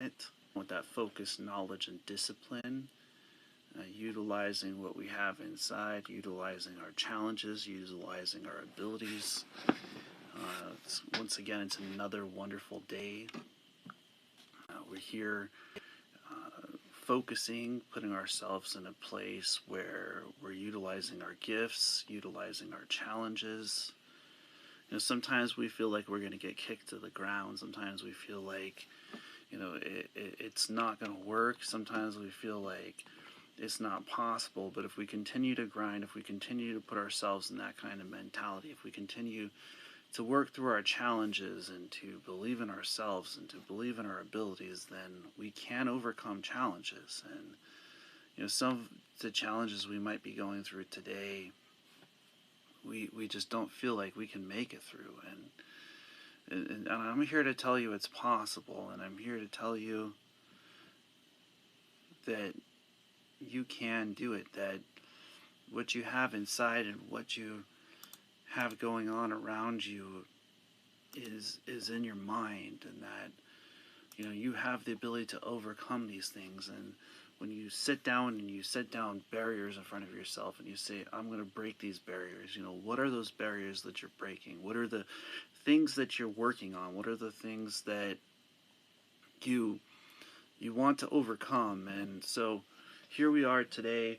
it with that focus, knowledge, and discipline, utilizing what we have inside, utilizing our challenges, utilizing our abilities. Once again, it's another wonderful day. We're here focusing, putting ourselves in a place where we're utilizing our gifts, utilizing our challenges. Sometimes we feel like we're going to get kicked to the ground. Sometimes we feel like, it's not going to work. Sometimes we feel like it's not possible. But if we continue to grind, if we continue to put ourselves in that kind of mentality, if we continue to work through our challenges and to believe in ourselves and to believe in our abilities, then we can overcome challenges. And some of the challenges we might be going through today, we just don't feel like we can make it through. And I'm here to tell you it's possible, and I'm here to tell you that you can do it, that what you have inside and what you have going on around you is in your mind, and that you have the ability to overcome these things. And when you sit down and you set down barriers in front of yourself and you say, I'm going to break these barriers, what are those barriers that you're breaking? What are the things that you're working on? What are the things that you want to overcome? And so here we are today,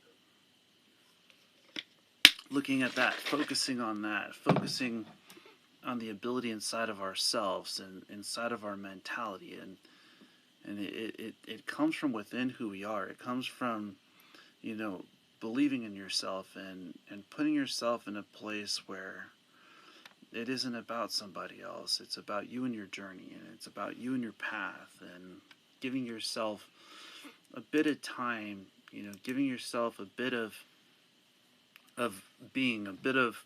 looking at that, focusing on the ability inside of ourselves and inside of our mentality. And it comes from within who we are. It comes from, believing in yourself and putting yourself in a place where it isn't about somebody else. It's about you and your journey, and it's about you and your path, and giving yourself a bit of time, giving yourself a bit of being, a bit of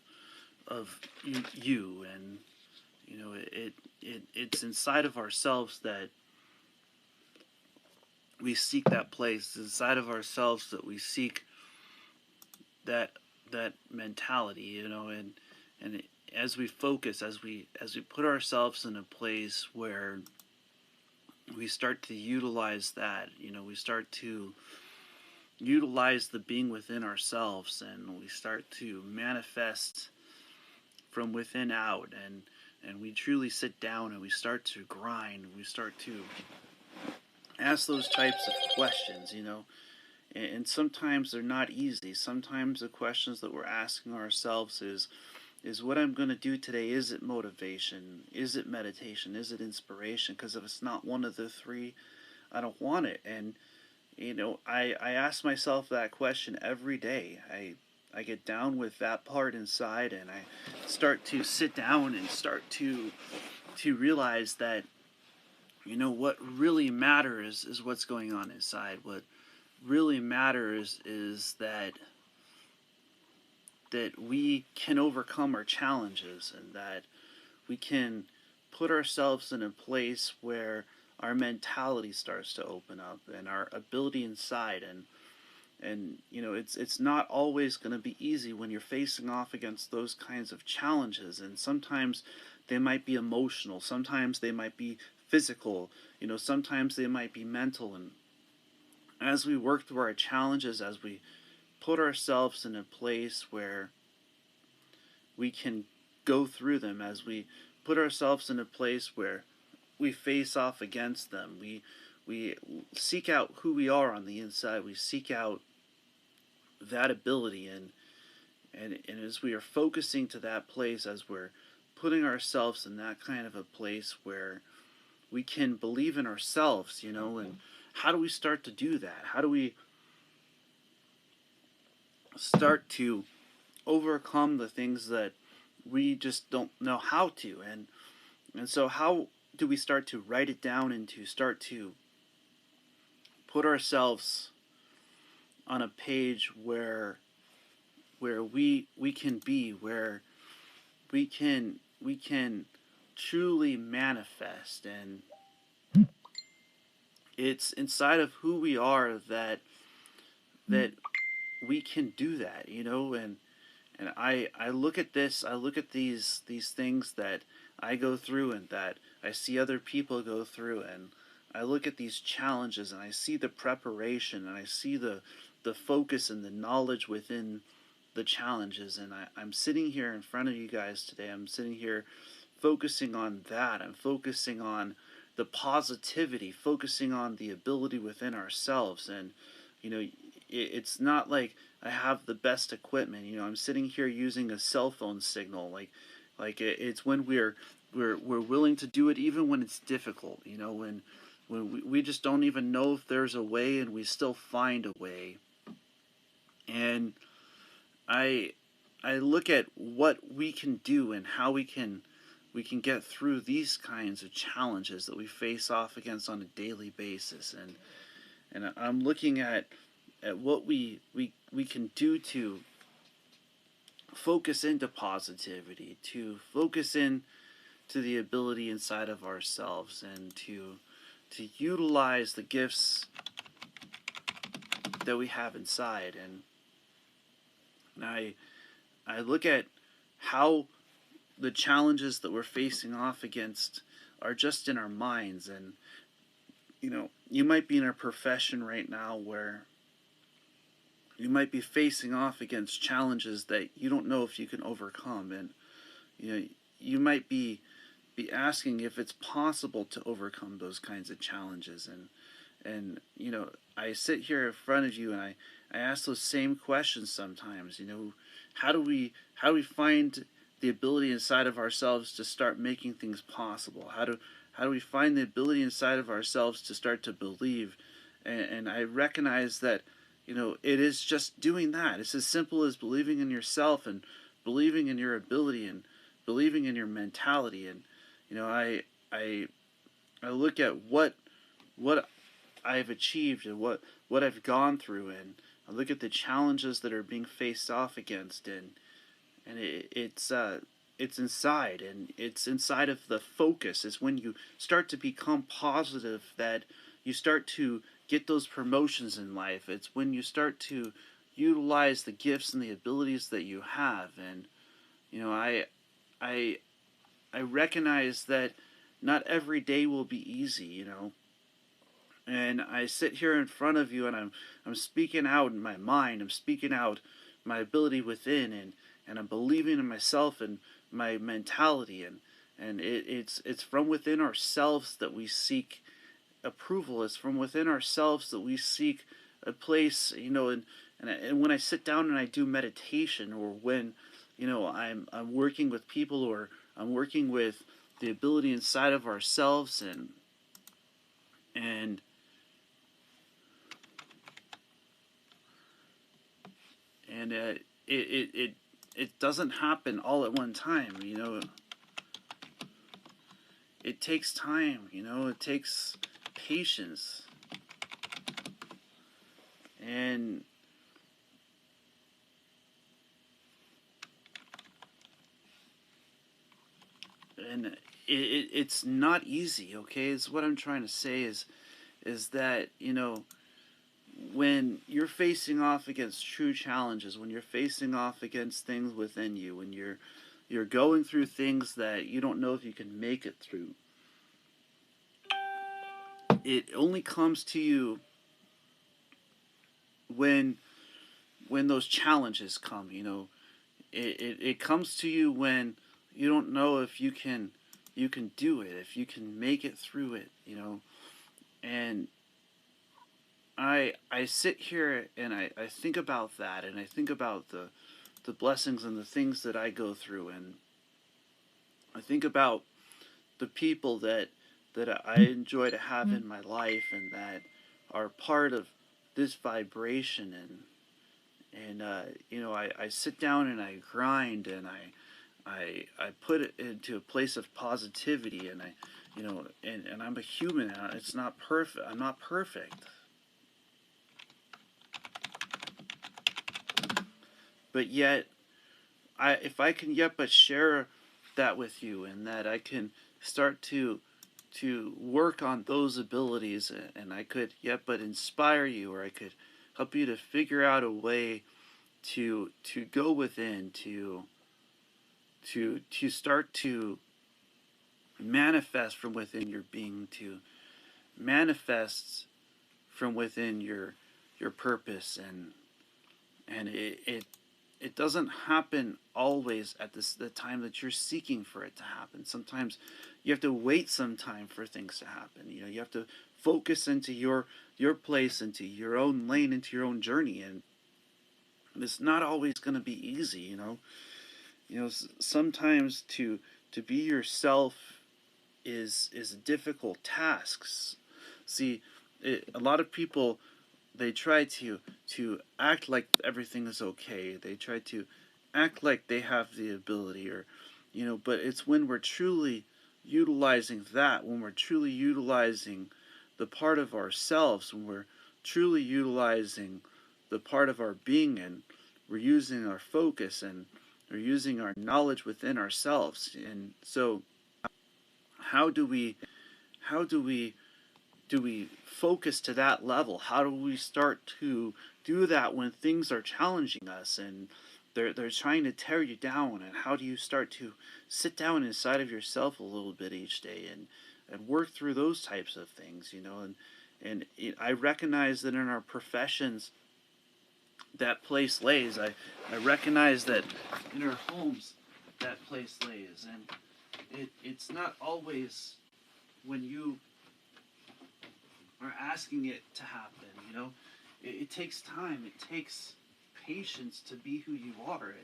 you. And it's inside of ourselves that we seek that place. It's inside of ourselves that we seek that mentality, and as we focus, as we put ourselves in a place where we start to utilize that, we start to utilize the being within ourselves, and we start to manifest from within out, and we truly sit down and we start to grind, we start to ask those types of questions, and sometimes they're not easy. Sometimes the questions that we're asking ourselves is what I'm going to do today, is it motivation? Is it meditation? Is it inspiration? Because if it's not one of the three, I don't want it. And, I ask myself that question every day. I get down with that part inside, and I start to sit down and start to realize that, what really matters is what's going on inside. What really matters is that we can overcome our challenges, and that we can put ourselves in a place where our mentality starts to open up and our ability inside. And it's not always going to be easy when you're facing off against those kinds of challenges, and sometimes they might be emotional, sometimes they might be physical, sometimes they might be mental. And as we work through our challenges, as we put ourselves in a place where we can go through them, as we put ourselves in a place where we face off against them, we seek out who we are on the inside, we seek out that ability, and as we are focusing to that place, as we're putting ourselves in that kind of a place where we can believe in ourselves, and how do we start to do that? How do we start to overcome the things that we just don't know how to? And so how do we start to write it down and to start to put ourselves on a page where we can be, where we can truly manifest? And it's inside of who we are that we can do that, and I look at this, I look at these things that I go through and that I see other people go through, and I look at these challenges and I see the preparation and I see the focus and the knowledge within the challenges, and I'm sitting here in front of you guys today. I'm sitting here focusing on that. I'm focusing on the positivity, focusing on the ability within ourselves. And it's not like I have the best equipment. I'm sitting here using a cell phone signal. It's when we're willing to do it even when it's difficult. When we just don't even know if there's a way, and we still find a way. And I I look at what we can do and how we can get through these kinds of challenges that we face off against on a daily basis. And I'm looking at what we can do to focus into positivity, to focus in to the ability inside of ourselves, and to utilize the gifts that we have inside. And I look at how the challenges that we're facing off against are just in our minds. And you might be in a profession right now where you might be facing off against challenges that you don't know if you can overcome. And you might be asking if it's possible to overcome those kinds of challenges. And I sit here in front of you, and I ask those same questions sometimes. How do we find the ability inside of ourselves to start making things possible? How do we find the ability inside of ourselves to start to believe? And I recognize that it is just doing that. It's as simple as believing in yourself, and believing in your ability, and believing in your mentality. And I look at what I've achieved, and what I've gone through, and I look at the challenges that are being faced off against. And it's inside, and it's inside of the focus. It's when you start to become positive that you start to get those promotions in life. It's when you start to utilize the gifts and the abilities that you have. And I I recognize that not every day will be easy. And I sit here in front of you, and I'm speaking out in my mind. I'm speaking out my ability within, and I'm believing in myself and my mentality. And it's from within ourselves that we seek approval. It's from within ourselves that we seek a place. And when I sit down and I do meditation, or when I'm working with people, or I'm working with the ability inside of ourselves, and it doesn't happen all at one time. It takes time. It takes patience. And it's not easy. Okay, is what I'm trying to say is that when you're facing off against true challenges, when you're facing off against things within you, when you're going through things that you don't know if you can make it through, it only comes to you when those challenges come. It comes to you when you don't know if you can do it, if you can make it through it. And I sit here and I think about that, and I think about the blessings and the things that I go through, and I think about the people that I enjoy to have in my life, and that are part of this vibration. And I sit down and I grind, and I put it into a place of positivity. And and I'm a human. It's not perfect. I'm not perfect. But yet, if I can yet but share that with you, and that I can start to work on those abilities, and I could yet but inspire you, or I could help you to figure out a way to go within, to start to manifest from within your being, manifests from within your purpose, and it doesn't happen always at the time that you're seeking for it to happen. Sometimes you have to wait some time for things to happen. You know, you have to focus into your place, into your own lane, into your own journey, and it's not always going to be easy. Sometimes to be yourself is a difficult task. See, a lot of people, they try to act like everything is okay. They try to act like they have the ability, or but it's when we're truly utilizing that, when we're truly utilizing the part of ourselves, when we're truly utilizing the part of our being, and we're using our focus, and we're using our knowledge within ourselves. And so how do we how do we focus to that level? How do we start to do that when things are challenging us and they're trying to tear you down? And how do you start to sit down inside of yourself a little bit each day and work through those types of things? I recognize that in our professions, that place lays. I recognize that in our homes, that place lays, and it's not always when you are asking it to happen. It takes time. It takes patience to be who you are.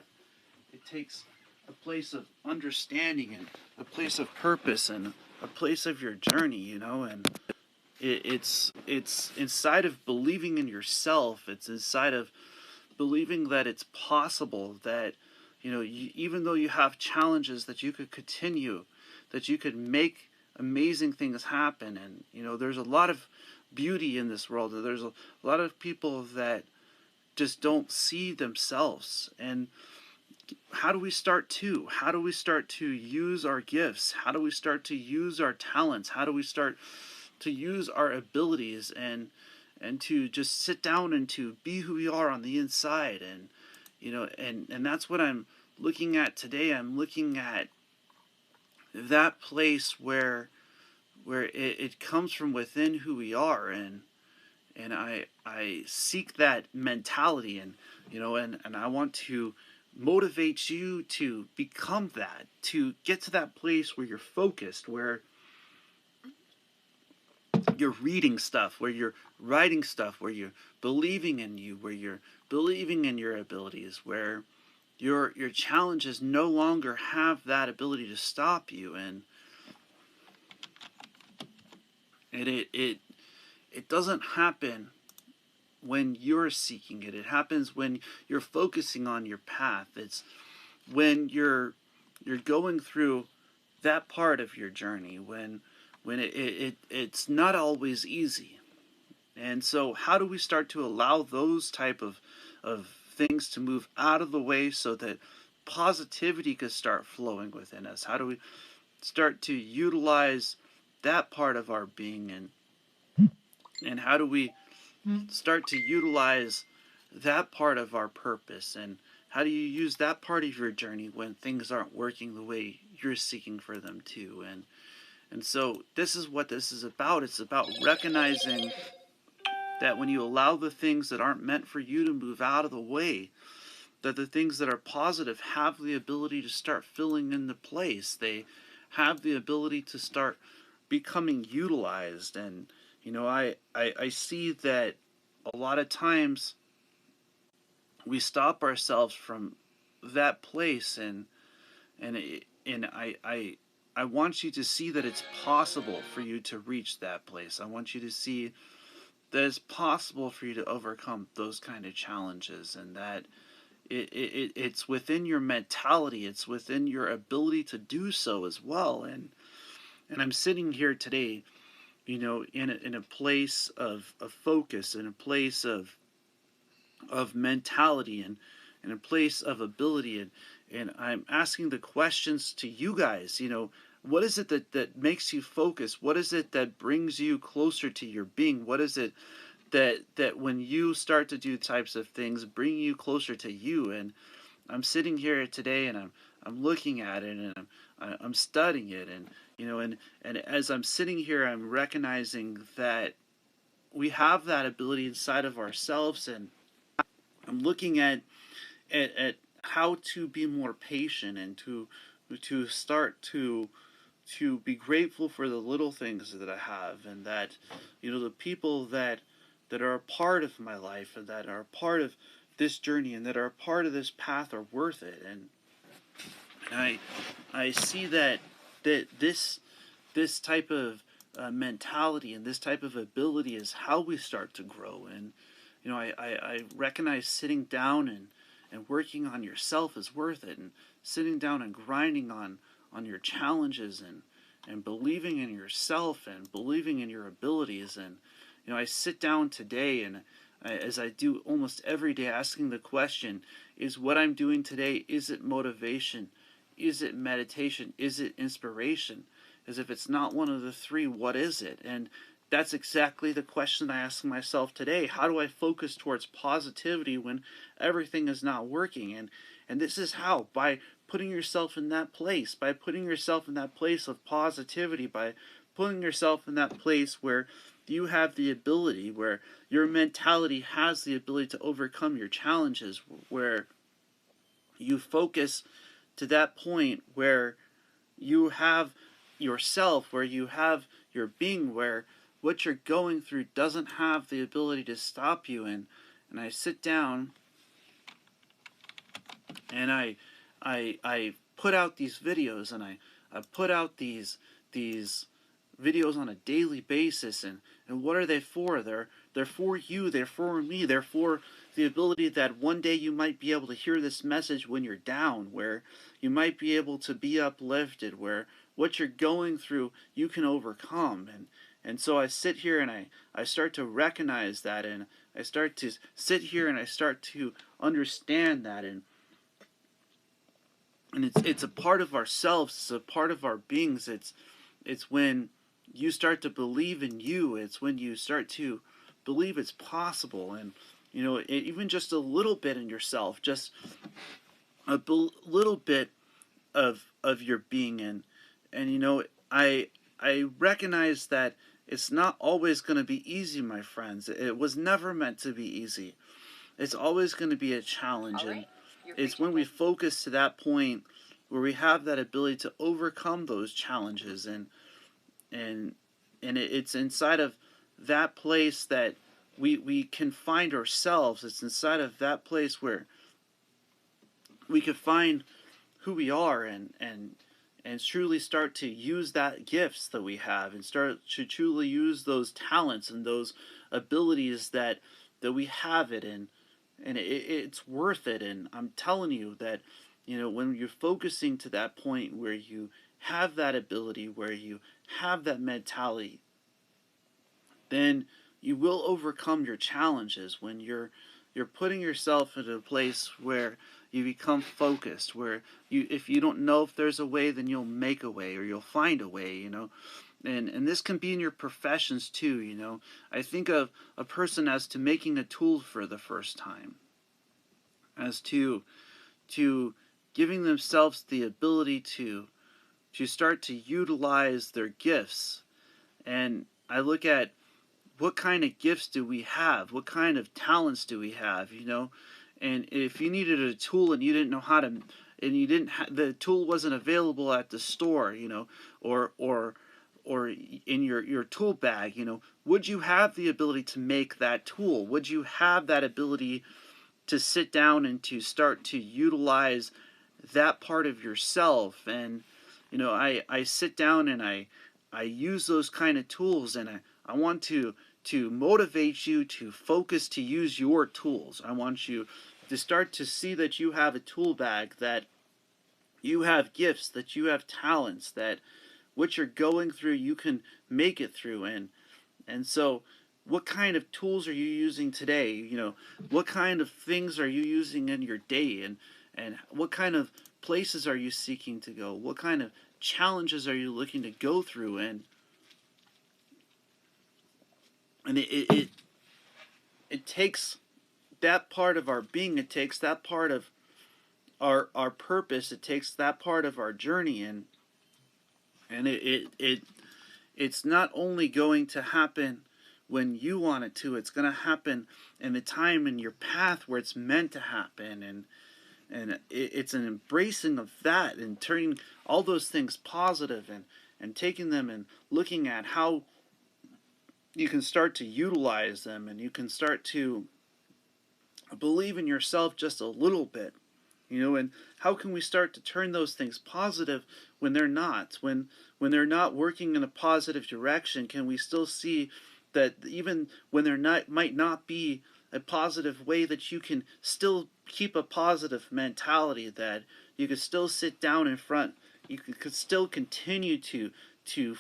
It takes a place of understanding, and a place of purpose, and a place of your journey. And it's inside of believing in yourself. It's inside of believing that it's possible, that even though you have challenges, that you could continue, that you could make amazing things happen. And there's a lot of beauty in this world. There's a lot of people that just don't see themselves. And how do we start to use our gifts? How do we start to use our talents? How do we start to use our abilities, and to just sit down and to be who we are on the inside? And and that's what I'm looking at today. I'm looking at that place where it comes from within who we are, and I seek that mentality, and and I want to motivate you to become that, to get to that place where you're focused, where you're reading stuff, where you're writing stuff, where you're believing in you, where you're believing in your abilities, where your challenges no longer have that ability to stop you. And it doesn't happen when you're seeking it. It happens when you're focusing on your path. It's when you're going through that part of your journey, when it's not always easy. And so how do we start to allow those type of things to move out of the way, so that positivity could start flowing within us? How do we start to utilize that part of our being, and how do we start to utilize that part of our purpose? And how do you use that part of your journey when things aren't working the way you're seeking for them to? And so this is what this is about. It's about recognizing that when you allow the things that aren't meant for you to move out of the way, that the things that are positive have the ability to start filling into place. They have the ability to start becoming utilized. And I see that a lot of times we stop ourselves from that place, and I want you to see that it's possible for you to reach that place. I want you to see that it's possible for you to overcome those kind of challenges, and that it's within your mentality, it's within your ability to do so as well. And I'm sitting here today, in a place of focus, in a place of mentality, and in a place of ability, and I'm asking the questions to you guys. What is it that makes you focus? What is it that brings you closer to your being? What is it that when you start to do types of things bring you closer to you? And I'm sitting here today, and I'm looking at it, and I'm studying it, and and as I'm sitting here, I'm recognizing that we have that ability inside of ourselves, and I'm looking at how to be more patient and to start to be grateful for the little things that I have, and that the people that are a part of my life and that are a part of this journey and that are a part of this path are worth it. And I see that this type of mentality and this type of ability is how we start to grow. And I recognize sitting down and working on yourself is worth it, and sitting down and grinding on your challenges and believing in yourself and believing in your abilities. And I sit down today, and as I do almost every day, asking the question, is what I'm doing today, is it motivation, is it meditation, is it inspiration? As if it's not one of the three, what is it? And that's exactly the question I ask myself today. How do I focus towards positivity when everything is not working? And this is how, by putting yourself in that place, by putting yourself in that place of positivity, by putting yourself in that place where you have the ability, where your mentality has the ability to overcome your challenges, where you focus to that point where you have yourself, where you have your being, where what you're going through doesn't have the ability to stop you. And I sit down and I put out these videos, and I put out these videos on a daily basis. And what are they for? They're for you, they're for me, they're for the ability that one day you might be able to hear this message when you're down, where you might be able to be uplifted, where what you're going through you can overcome. And so I sit here and I start to recognize that, and I start to sit here and I start to understand that. And it's a part of ourselves, it's a part of our beings. It's when you start to believe in you, it's when you start to believe it's possible. And even just a little bit in yourself, just a little bit of your being. And I recognize that it's not always going to be easy, my friends. It was never meant to be easy. It's always going to be a challenge. And it's when we focus to that point where we have that ability to overcome those challenges, and it's inside of that place that we can find ourselves. It's inside of that place where we can find who we are, and truly start to use that gifts that we have, and start to truly use those talents and those abilities that we have it in. And it's worth it. And I'm telling you that when you're focusing to that point where you have that ability, where you have that mentality, then you will overcome your challenges. When you're putting yourself in a place where you become focused, where if you don't know if there's a way, then you'll make a way, or you'll find a way. And this can be in your professions too. I think of a person as to making a tool for the first time, as to giving themselves the ability to start to utilize their gifts. And I look at, what kind of gifts do we have? What kind of talents do we have? And if you needed a tool and you didn't know how to, and you didn't, the tool wasn't available at the store, or in your tool bag, would you have the ability to make that tool? Would you have that ability to sit down and to start to utilize that part of yourself? And I sit down and I use those kind of tools, and I want to motivate you to focus, to use your tools. I want you to start to see that you have a tool bag, that you have gifts, that you have talents, that what you're going through you can make it through. And so what kind of tools are you using today? What kind of things are you using in your day? And what kind of places are you seeking to go? What kind of challenges are you looking to go through? And it takes that part of our being, it takes that part of our purpose, it takes that part of our journey. And it's not only going to happen when you want it to, it's going to happen in the time in your path where it's meant to happen. And it's an embracing of that and turning all those things positive, and taking them and looking at how you can start to utilize them, and you can start to believe in yourself just a little bit, and how can we start to turn those things positive when they're not, when they're not working in a positive direction? Can we still see that even when they're not, might not be a positive way, that you can still keep a positive mentality, that you could still sit down in front, you could still continue to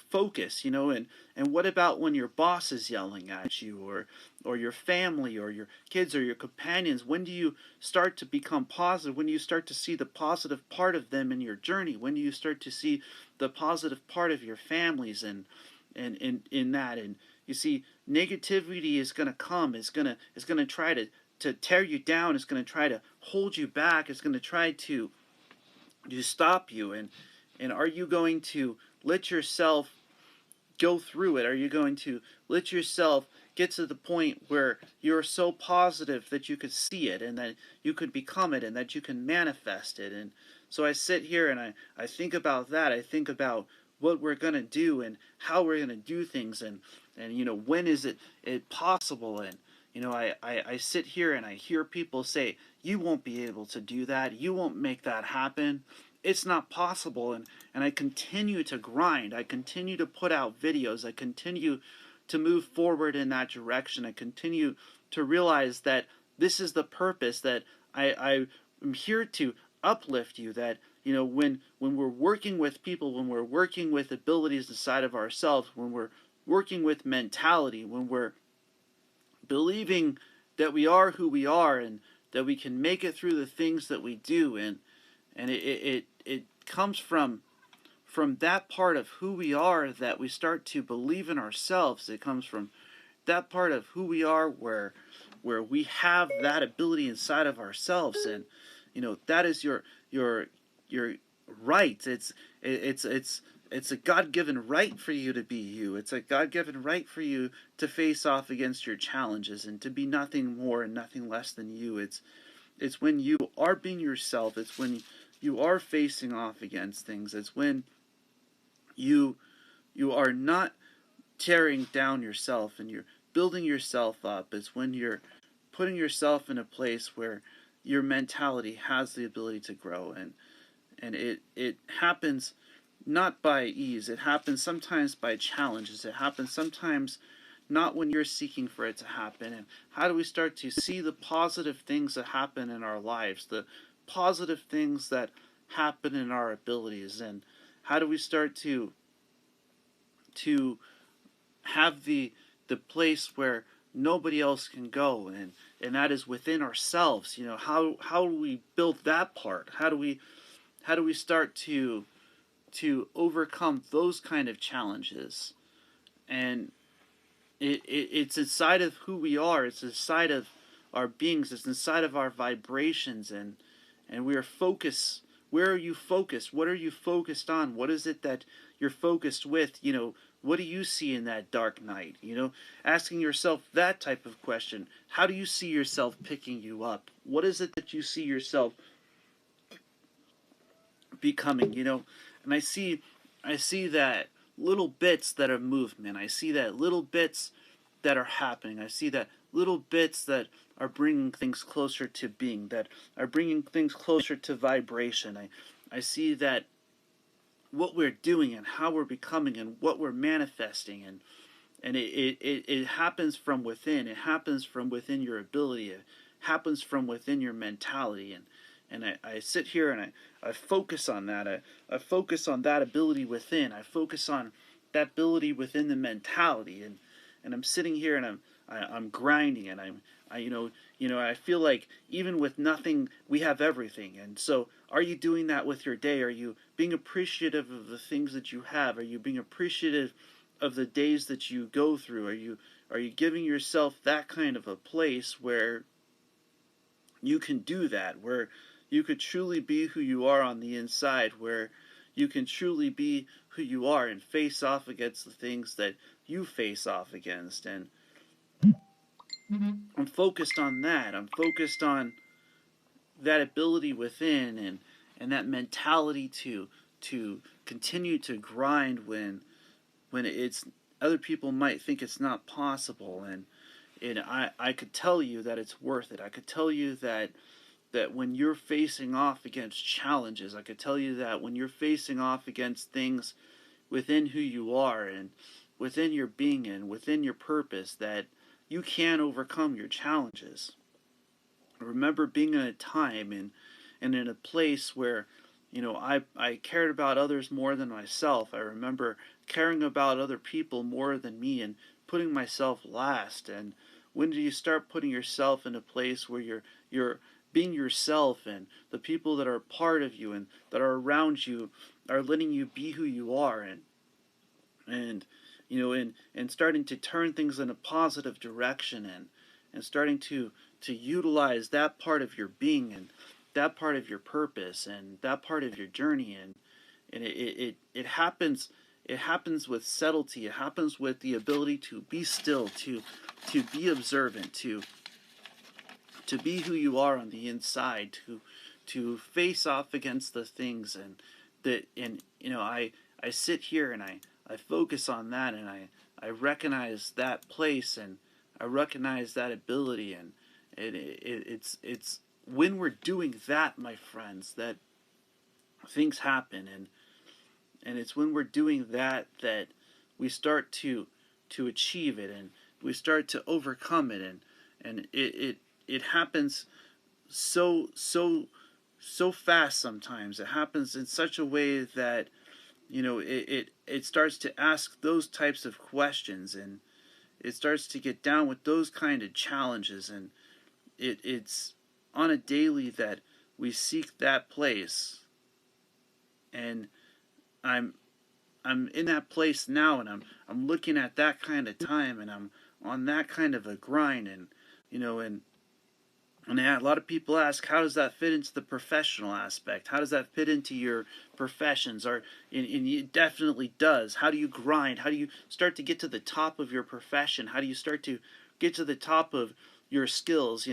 focus, and what about when your boss is yelling at you, or your family, or your kids, or your companions? When do you start to become positive? When do you start to see the positive part of them in your journey? When do you start to see the positive part of your families, and in that? And you see, negativity is going to come, is going to try to tear you down, is going to try to hold you back, is going to try to stop you. And are you going to let yourself go through it? Are you going to let yourself get to the point where you're so positive that you could see it, and that you could become it, and that you can manifest it? And so I sit here and I think about that. I think about what we're going to do, and how we're going to do things, and when is it possible? And I sit here and I hear people say, you won't be able to do that, you won't make that happen, it's not possible. And I continue to grind, I continue to put out videos, I continue to move forward in that direction, I continue to realize that this is the purpose, that I am here to uplift you, that when we're working with people, when we're working with abilities inside of ourselves, when we're working with mentality, when we're believing that we are who we are, and that we can make it through the things that we do, and it comes from that part of who we are, that we start to believe in ourselves. It comes from that part of who we are, where we have that ability inside of ourselves, and that is your right. It's a God-given right for you to be you. It's a God-given right for you to face off against your challenges, and to be nothing more and nothing less than you. It's when you are being yourself. It's when you are facing off against things. It's when you are not tearing down yourself, and you're building yourself up. It's when you're putting yourself in a place where your mentality has the ability to grow, and it happens not by ease. It happens sometimes by challenges. It happens sometimes not when you're seeking for it to happen. And how do we start to see the positive things that happen in our lives, the positive things that happen in our abilities, and how do we start to have the place where nobody else can go, and that is within ourselves? How do we build that part? How do we start to overcome those kind of challenges? And it's inside of who we are. It's inside of our beings. It's inside of our vibrations, and we are focused. Where are you focused? What are you focused on? What is it that you're focused with? What do you see in that dark night? Asking yourself that type of question. How do you see yourself picking you up? What is it that you see yourself becoming? And I see that little bits that are movement. I see that little bits that are happening. I see that little bits that are bringing things closer to being, that are bringing things closer to vibration. I see that what we're doing, and how we're becoming, and what we're manifesting, and it happens from within. It happens from within your ability. It happens from within your mentality. And I sit here and I focus on that. I focus on that ability within. I focus on that ability within the mentality. And I'm sitting here and I'm grinding, and I feel like even with nothing, we have everything. And so, are you doing that with your day? Are you being appreciative of the things that you have? Are you being appreciative of the days that you go through? Are you giving yourself that kind of a place where you can do that, where you could truly be who you are on the inside, where you can truly be who you are and face off against the things that you face off against. And I'm focused on that. I'm focused on that ability within, and that mentality to continue to grind when it's other people might think it's not possible. And I could tell you that it's worth it. I could tell you that when you're facing off against challenges, I could tell you that when you're facing off against things within who you are and within your being and within your purpose, that you can overcome your challenges. I remember being in a time and in a place where, I cared about others more than myself. I remember caring about other people more than me and putting myself last. And when do you start putting yourself in a place where you're being yourself, and the people that are part of you and that are around you are letting you be who you are, and and starting to turn things in a positive direction, and starting to utilize that part of your being and that part of your purpose and that part of your journey. And it happens with subtlety. It happens with the ability to be still, to be observant, to be who you are on the inside, to face off against the things. And I sit here and I focus on that, and I recognize that place, and I recognize that ability. And it's when we're doing that, my friends, that things happen. And it's when we're doing that that we start to achieve it, and we start to overcome it. And it happens so fast sometimes. It happens in such a way that it starts to ask those types of questions, and it starts to get down with those kind of challenges. And it's on a daily that we seek that place. And I'm in that place now, and I'm looking at that kind of time, and I'm on that kind of a grind. And and a lot of people ask, how does that fit into the professional aspect? How does that fit into your professions? And it definitely does. How do you grind? How do you start to get to the top of your profession? How do you start to get to the top of your skills?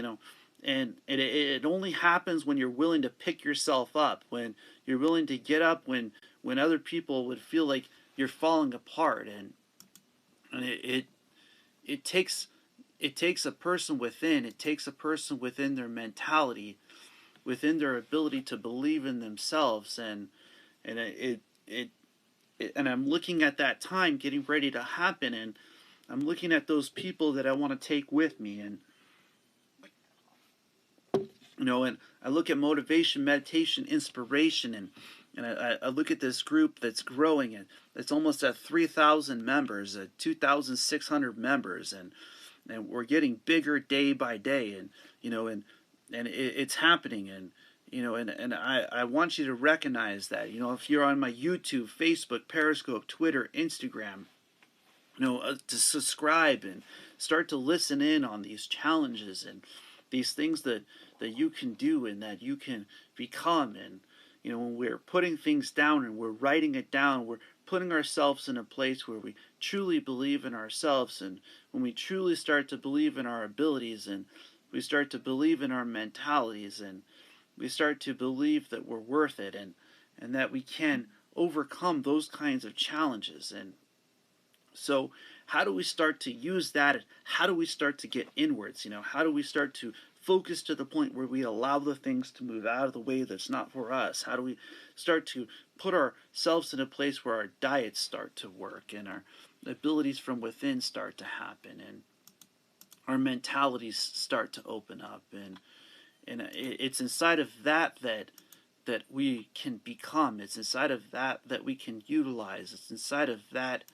And it only happens when you're willing to pick yourself up, when you're willing to get up when other people would feel like you're falling apart. And it takes a person within. It takes a person within their mentality, within their ability to believe in themselves. And I'm looking at that time getting ready to happen, and I'm looking at those people that I want to take with me. And I look at motivation, meditation, inspiration, and I look at this group that's growing, and it's almost at 3,000 members, 2,600 members, and we're getting bigger day by day. And it's happening. And I want you to recognize that. If you're on my YouTube, Facebook, Periscope, Twitter, Instagram, to subscribe and start to listen in on these challenges and these things that you can do and that you can become. And when we're putting things down and we're writing it down, we're putting ourselves in a place where we truly believe in ourselves. And when we truly start to believe in our abilities, and we start to believe in our mentalities, and we start to believe that we're worth it, and that we can overcome those kinds of challenges. And so how do we start to use that? How do we start to get inwards? How do we start to focus to the point where we allow the things to move out of the way that's not for us? How do we start to put ourselves in a place where our diets start to work, and our abilities from within start to happen, and our mentalities start to open up? And it's inside of that we can become. It's inside of that we can utilize. It's inside of that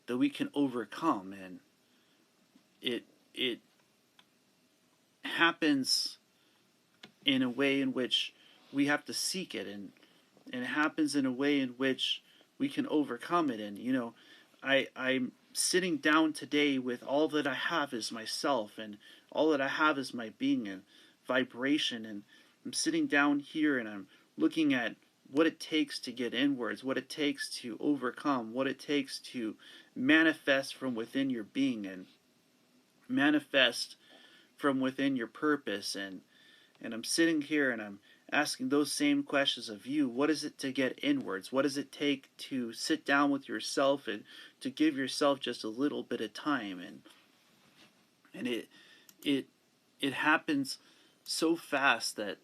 we can overcome. And it happens in a way in which we have to seek it, and it happens in a way in which we can overcome it. And I'm sitting down today with all that I have is myself, and all that I have is my being and vibration. And I'm sitting down here, and I'm looking at what it takes to get inwards, what it takes to overcome, what it takes to manifest from within your being and manifest from within your purpose. And I'm sitting here and I'm asking those same questions of you. What is it to get inwards? What does it take to sit down with yourself and to give yourself just a little bit of time? And it it happens so fast that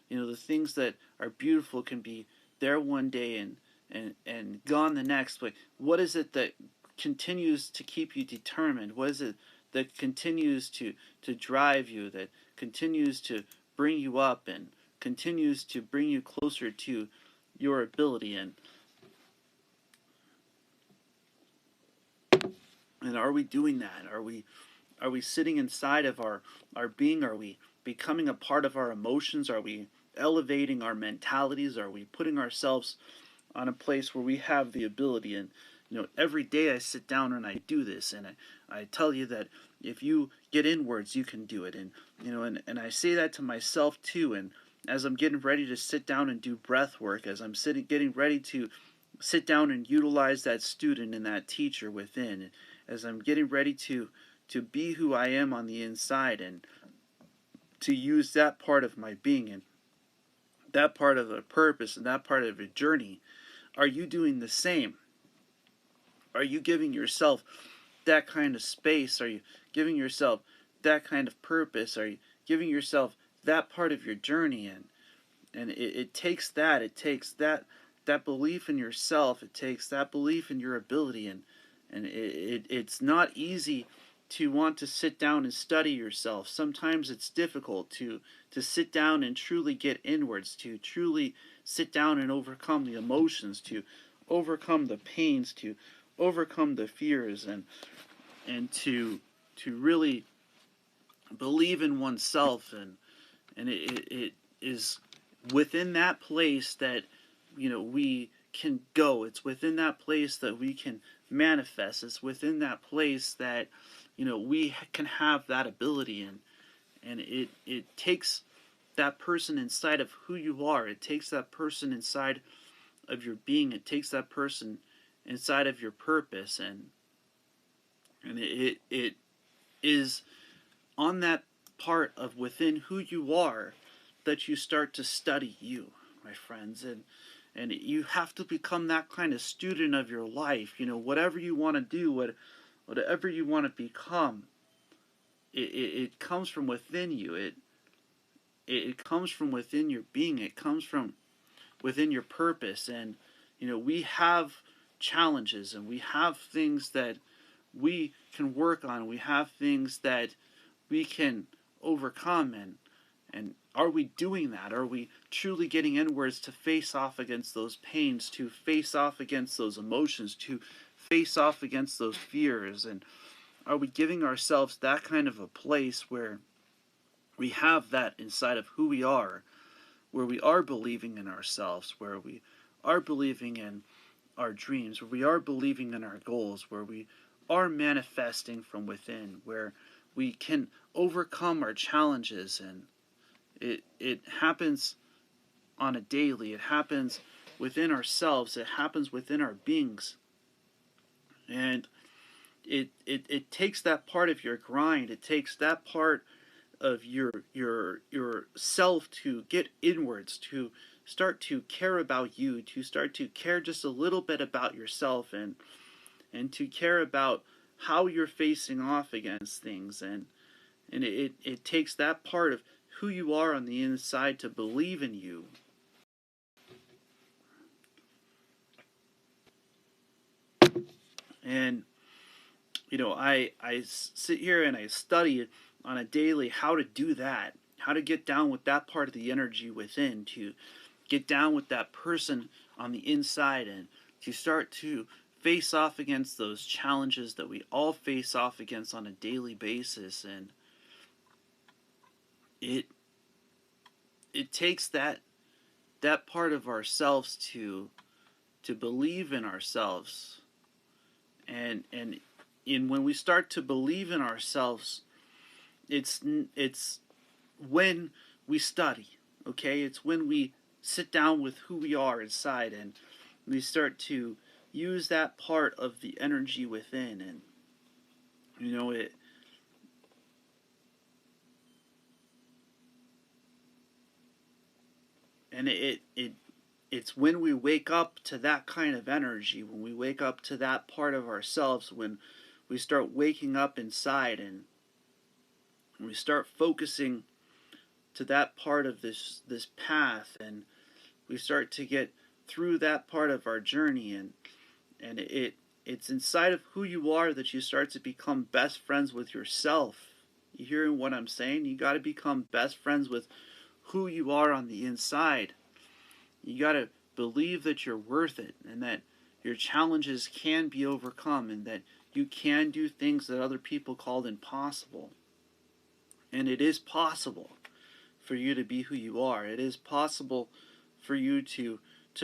the things that are beautiful can be there one day and gone the next. But what is it that continues to keep you determined? What is it that continues to drive you, that continues to bring you up and continues to bring you closer to your ability? And are we doing that? Are we sitting inside of our being? Are we becoming a part of our emotions? Are we elevating our mentalities? Are we putting ourselves on a place where we have the ability? And every day I sit down and I do this, and I tell you that if you get inwards, you can do it. And I say that to myself too. And as I'm getting ready to sit down and do breath work, as I'm getting ready to sit down and utilize that student and that teacher within, as I'm getting ready to be who I am on the inside and to use that part of my being and that part of the purpose and that part of the journey, are you doing the same? Are you giving yourself that kind of space? Are you giving yourself that kind of purpose? Are you giving yourself that part of your journey? And it takes that belief in yourself. It takes that belief in your ability, and it's not easy to want to sit down and study yourself. Sometimes it's difficult to sit down and truly get inwards, to truly sit down and overcome the emotions, to overcome the pains, to overcome the fears, and to really believe in oneself. And it is within that place that we can go. It's within that place that we can manifest. It's within that place that we can have that ability. And it takes that person inside of who you are. It takes that person inside of your being. It takes that person inside of your purpose. And it is on that part of within who you are that you start to study you, my friends. And you have to become that kind of student of your life. Whatever you want to do, whatever you want to become, it comes from within you. It comes from within your being. It comes from within your purpose. And we have challenges, and we have things that we can work on. We have things that we can overcome. And are we doing that? Are we truly getting inwards to face off against those pains, to face off against those emotions, to face off against those fears? And are we giving ourselves that kind of a place where we have that inside of who we are, where we are believing in ourselves, where we are believing in our dreams, where we are believing in our goals, where we are manifesting from within, where we can overcome our challenges? And it happens on a daily. It happens within ourselves. It happens within our beings. And it takes that part of your grind. It takes that part of your self to get inwards, to start to care about you, to start to care just a little bit about yourself, and to care about how you're facing off against things. And it takes that part of who you are on the inside to believe in you. And I sit here and I study on a daily how to do that, how to get down with that part of the energy within, to get down with that person on the inside, and to start to face off against those challenges that we all face off against on a daily basis. And it takes that part of ourselves to believe in ourselves. And when we start to believe in ourselves, it's when we study, okay? It's when we sit down with who we are inside, and we start to use that part of the energy within, and you know it and it's when we wake up to that kind of energy, when we wake up to that part of ourselves, when we start waking up inside, and we start focusing to that part of this path, and we start to get through that part of our journey, and it's inside of who you are that you start to become best friends with yourself. You hearing what I'm saying? You got to become best friends with who you are on the inside. You got to believe that you're worth it, and that your challenges can be overcome, and that you can do things that other people called impossible. And it is possible for you to be who you are. It is possible for you to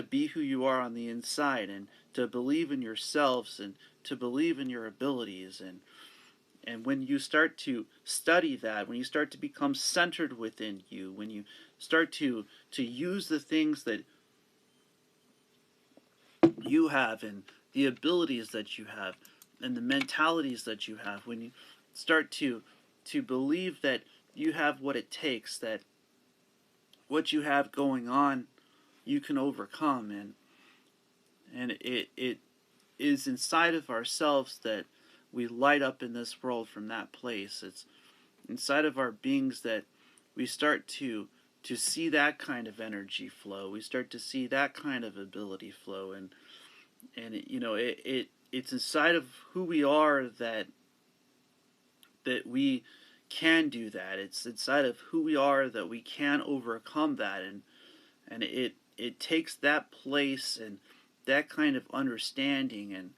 be who you are on the inside, and to believe in yourselves, and to believe in your abilities. And when you start to study that, when you start to become centered within you, when you start to use the things that you have, and the abilities that you have, and the mentalities that you have, when you start to believe that you have what it takes, that what you have going on you can overcome, and it is inside of ourselves that we light up in this world from that place. It's inside of our beings that we start to see that kind of energy flow. We start to see that kind of ability flow, and it's inside of who we are that we can do that. It's inside of who we are that we can overcome that, and it takes that place, and that kind of understanding, and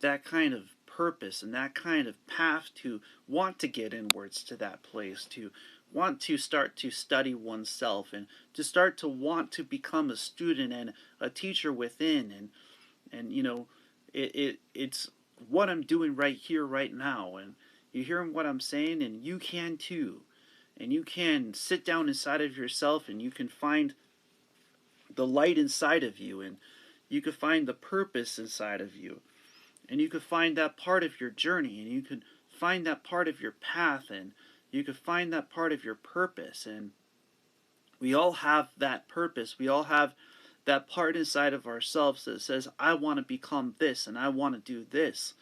that kind of purpose, and that kind of path to want to get inwards to that place, to want to start to study oneself, and to start to want to become a student and a teacher within, and it's what I'm doing right here right now. And you hearing what I'm saying? And you can too. And you can sit down inside of yourself, and you can find the light inside of you, and you can find the purpose inside of you, and you can find that part of your journey, and you can find that part of your path, and you can find that part of your purpose. And we all have that purpose. We all have that part inside of ourselves that says, I want to become this, and I want to do this.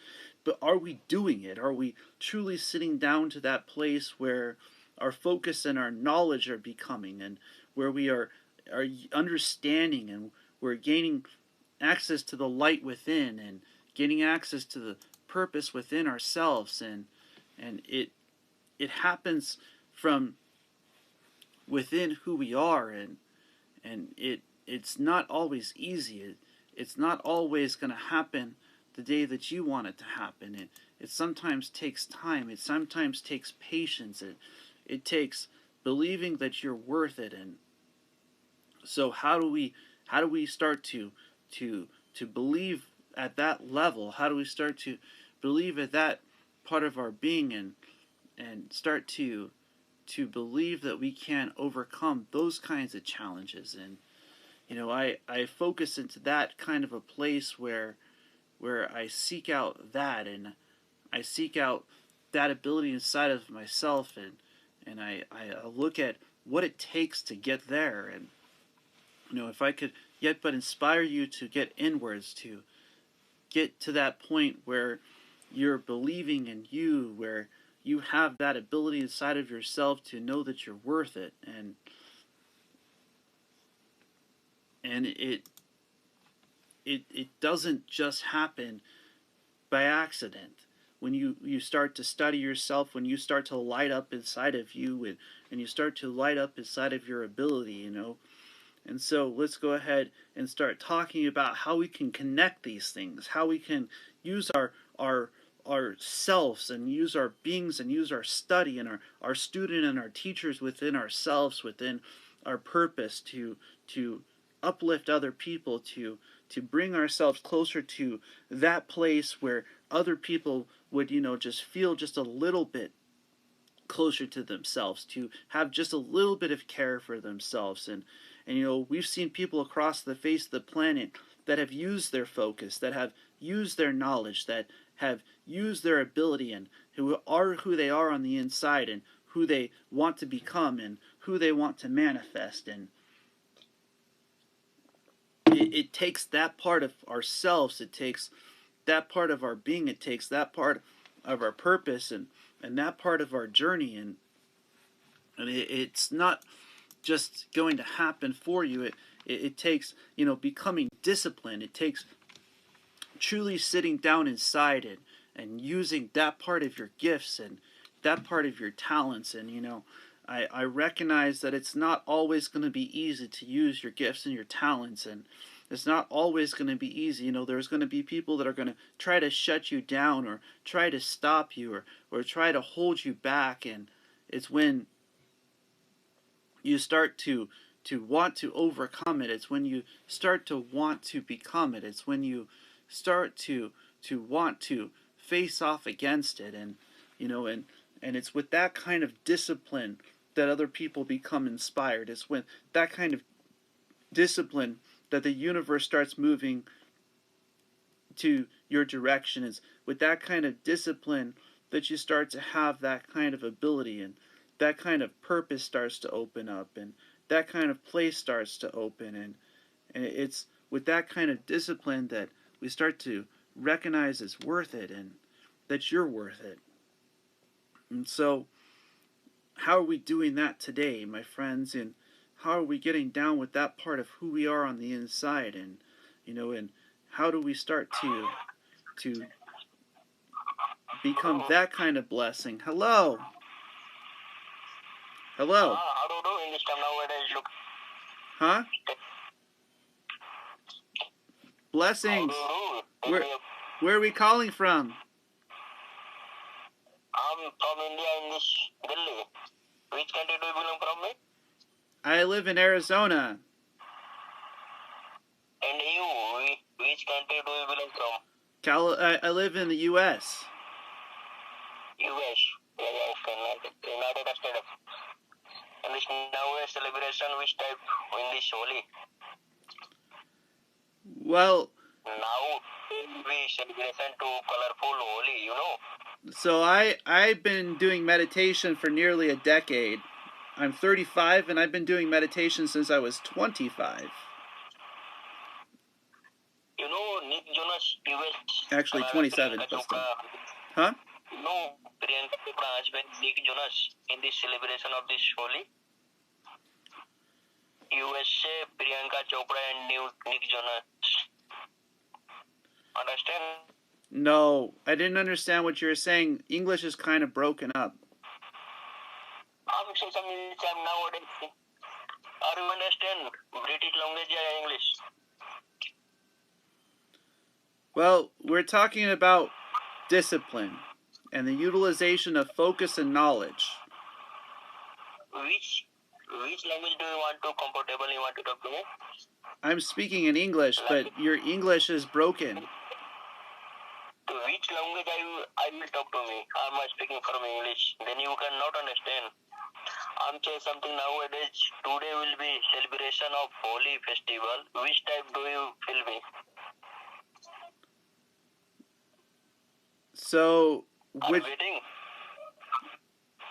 But are we doing it? Are we truly sitting down to that place where our focus and our knowledge are becoming, and where we are understanding, and we're gaining access to the light within, and gaining access to the purpose within ourselves, and it happens from within who we are, and it's not always easy. It's not always going to happen the day that you want it to happen. It sometimes takes time. It sometimes takes patience. It takes believing that you're worth it. And so how do we start to believe at that level? How do we start to believe at that part of our being, and start to believe that we can overcome those kinds of challenges? And I focus into that kind of a place where I seek out that, and I seek out that ability inside of myself, and I look at what it takes to get there. And if I could yet but inspire you to get inwards, to get to that point where you're believing in you, where you have that ability inside of yourself to know that you're worth it, and it doesn't just happen by accident. When you start to study yourself, when you start to light up inside of you, and you start to light up inside of your ability, And so let's go ahead and start talking about how we can connect these things, how we can use our selves, and use our beings, and use our study, and our student and our teachers within ourselves, within our purpose to uplift other people, to bring ourselves closer to that place where other people would just feel just a little bit closer to themselves, to have just a little bit of care for themselves, And you know, we've seen people across the face of the planet that have used their focus, that have used their knowledge, that have used their ability, and who are who they are on the inside, and who they want to become, and who they want to manifest. And it takes that part of ourselves, it takes that part of our being, it takes that part of our purpose, and that part of our journey. And it's not just going to happen for you. It takes, you know, becoming disciplined. It takes truly sitting down inside and using that part of your gifts and that part of your talents. And you know, I recognize that it's not always going to be easy to use your gifts and your talents, and it's not always going to be easy. You know, there's going to be people that are going to try to shut you down, or try to stop you, or try to hold you back. And it's when you start to want to overcome it. It's when you start to want to become it. It's when you start to want to face off against it. And you know, and it's with that kind of discipline that other people become inspired. It's when that kind of discipline that the universe starts moving to your direction. Is with that kind of discipline that you start to have that kind of ability, and that kind of purpose starts to open up, and that kind of place starts to open. And it's with that kind of discipline that we start to recognize it's worth it, and that you're worth it. And so, how are we doing that today, my friends? And how are we getting down with that part of who we are on the inside? And you know, and how do we start to become that kind of blessing? Hello, hello, How to do in this time nowadays? Look, huh? how Blessings. do? Tell Where me. where are we calling from? I'm from India in this Delhi. Which country do you belong from me? I live in Arizona. And you, which country do you belong from? I live in the U.S. US. Yeah, okay, United States. And this nowadays celebration which type in this Holi. Well, Now we celebration to colorful Holi, you know. so I've been doing meditation for nearly a decade. I'm 35 and I've been doing meditation since I was 25. You know Nick Jonas, US. Actually 27, Priyanka but still. Chopra. Huh? You know Priyanka Chopra husband Nick Jonas in this celebration of this Holi. USA, Priyanka Chopra and Nick Jonas. Understand? No, I didn't understand what you were saying. English is kind of broken up. I'm saying some nowadays. Are you understand British language or English? Well, we're talking about discipline and the utilization of focus and knowledge. Which language do you want to comfortable? You want to talk to me? I'm speaking in English, but your English is broken. To which language I will talk to me? Am I speaking from English? Then you cannot understand. I'm saying something nowadays. Today will be celebration of Holi festival. Which type do you feel me? So, Are which you waiting?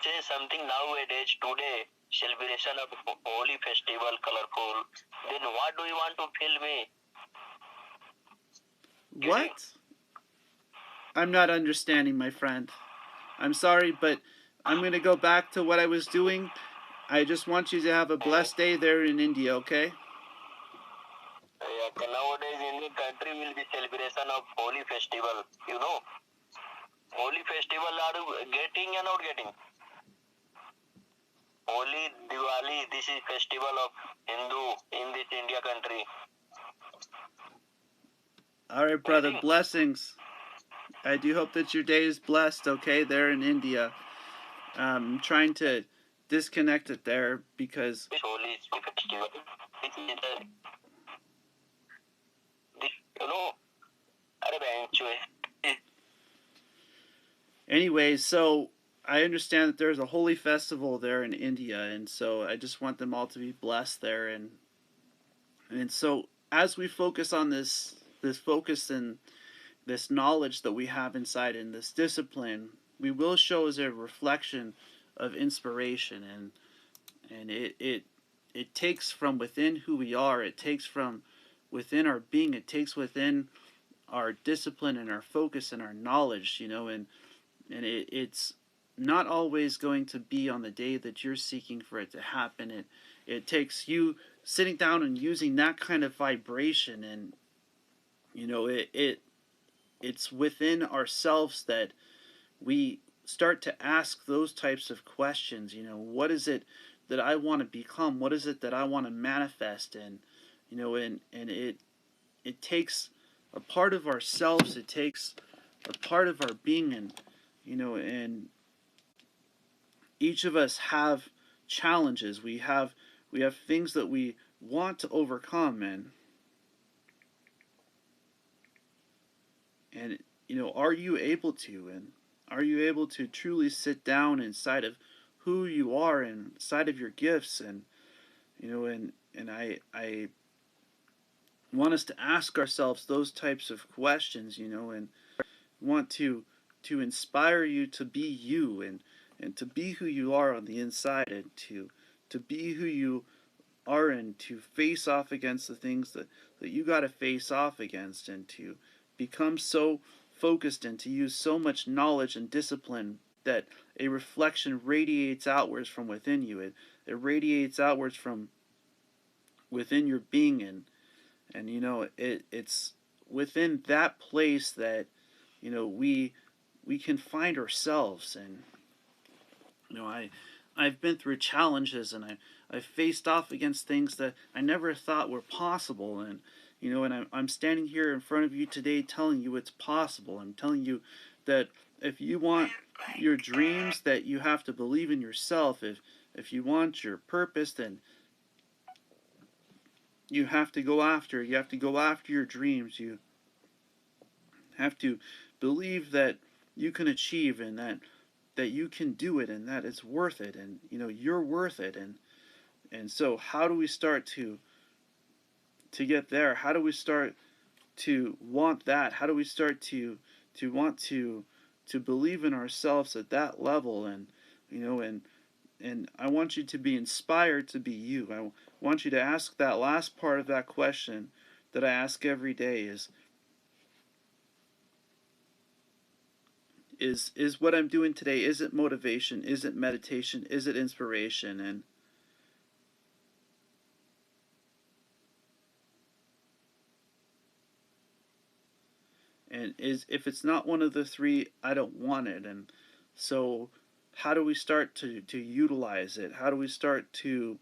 Say something nowadays. Today celebration of Holi festival, colorful. Then what do you want to feel me? what? I'm not understanding, my friend. I'm sorry, but I'm going to go back to what I was doing. I just want you to have a blessed day there in India, okay? Yeah, nowadays in the country will be celebration of Holi festival. You know, Holi festival are you getting or not getting? Holi, Diwali, this is festival of Hindu in this India country. All right, brother. Blessings. I do hope that your day is blessed, okay, there in India. I'm trying to disconnect it there because... Holi festival. This is the, you know, Anyway, so I understand that there's a holy festival there in India, and so I just want them all to be blessed there. And And so as we focus on this focus and this knowledge that we have inside in this discipline, we will show as a reflection of inspiration, and it takes from within who we are. It takes from within our being. It takes within our discipline and our focus and our knowledge, and it's not always going to be on the day that you're seeking for it to happen. It takes you sitting down and using that kind of vibration, and it's within ourselves that we start to ask those types of questions. What is it that I want to become? What is it that I want to manifest? And it takes a part of ourselves. It takes a part of our being, and each of us have challenges. We have things that we want to overcome, and are you able to? And are you able to truly sit down inside of who you are and inside of your gifts? And I want us to ask ourselves those types of questions, and want to inspire you to be you, and to be who you are on the inside, and to be who you are, and to face off against the things that you got to face off against, and to become so focused and to use so much knowledge and discipline that a reflection radiates outwards from within you. It radiates outwards from within your being, and it's within that place that we can find ourselves. And I've been through challenges, and I've faced off against things that I never thought were possible, and I'm standing here in front of you today telling you it's possible. I'm telling you that if you want your dreams, that you have to believe in yourself. If you want your purpose, then you have to go after. You have to go after your dreams. You have to believe that you can achieve, and that you can do it, and that it's worth it, and you're worth it. And so how do we start to get there? How do we start to want that? How do we start to want to believe in ourselves at that level? And I want you to be inspired to be you. I want you to ask that last part of that question that I ask every day: is what I'm doing today, is it motivation? Is it meditation? Is it inspiration? And if it's not one of the three, I don't want it. And so how do we start to utilize it? How do we start to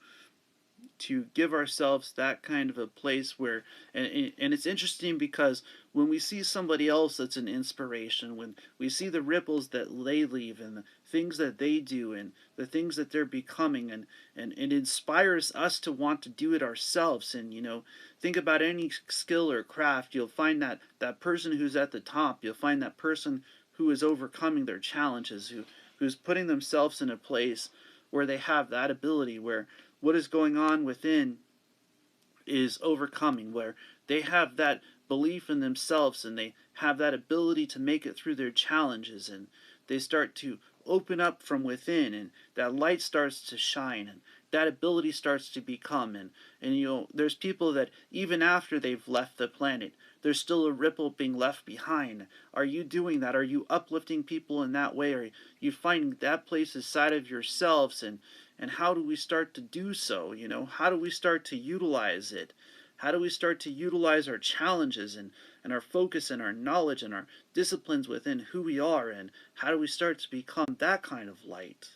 give ourselves that kind of a place where, and it's interesting because when we see somebody else that's an inspiration, when we see the ripples that they leave, and the things that they do, and the things that they're becoming, and it inspires us to want to do it ourselves. And think about any skill or craft. You'll find that person who's at the top. You'll find that person who is overcoming their challenges, who's putting themselves in a place where they have that ability, where what is going on within is overcoming, where they have that belief in themselves, and they have that ability to make it through their challenges, and they start to open up from within, and that light starts to shine, and that ability starts to become. And there's people that even after they've left the planet, there's still a ripple being left behind. Are you doing that? Are you uplifting people in that way? Are you finding that place inside of yourselves? And how do we start to do so? How do we start to utilize it? How do we start to utilize our challenges, and our focus, and our knowledge, and our disciplines within who we are? And how do we start to become that kind of light?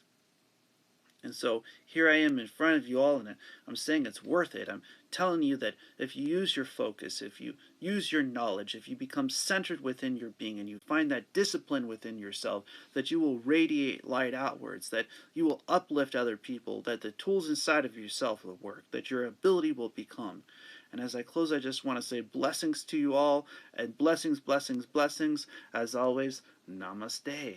And so here I am in front of you all, and I'm saying it's worth it. I'm telling you that if you use your focus, if you use your knowledge, if you become centered within your being, and you find that discipline within yourself, that you will radiate light outwards, that you will uplift other people, that the tools inside of yourself will work, that your ability will become. And as I close, I just want to say blessings to you all, and blessings, blessings, blessings. As always, namaste.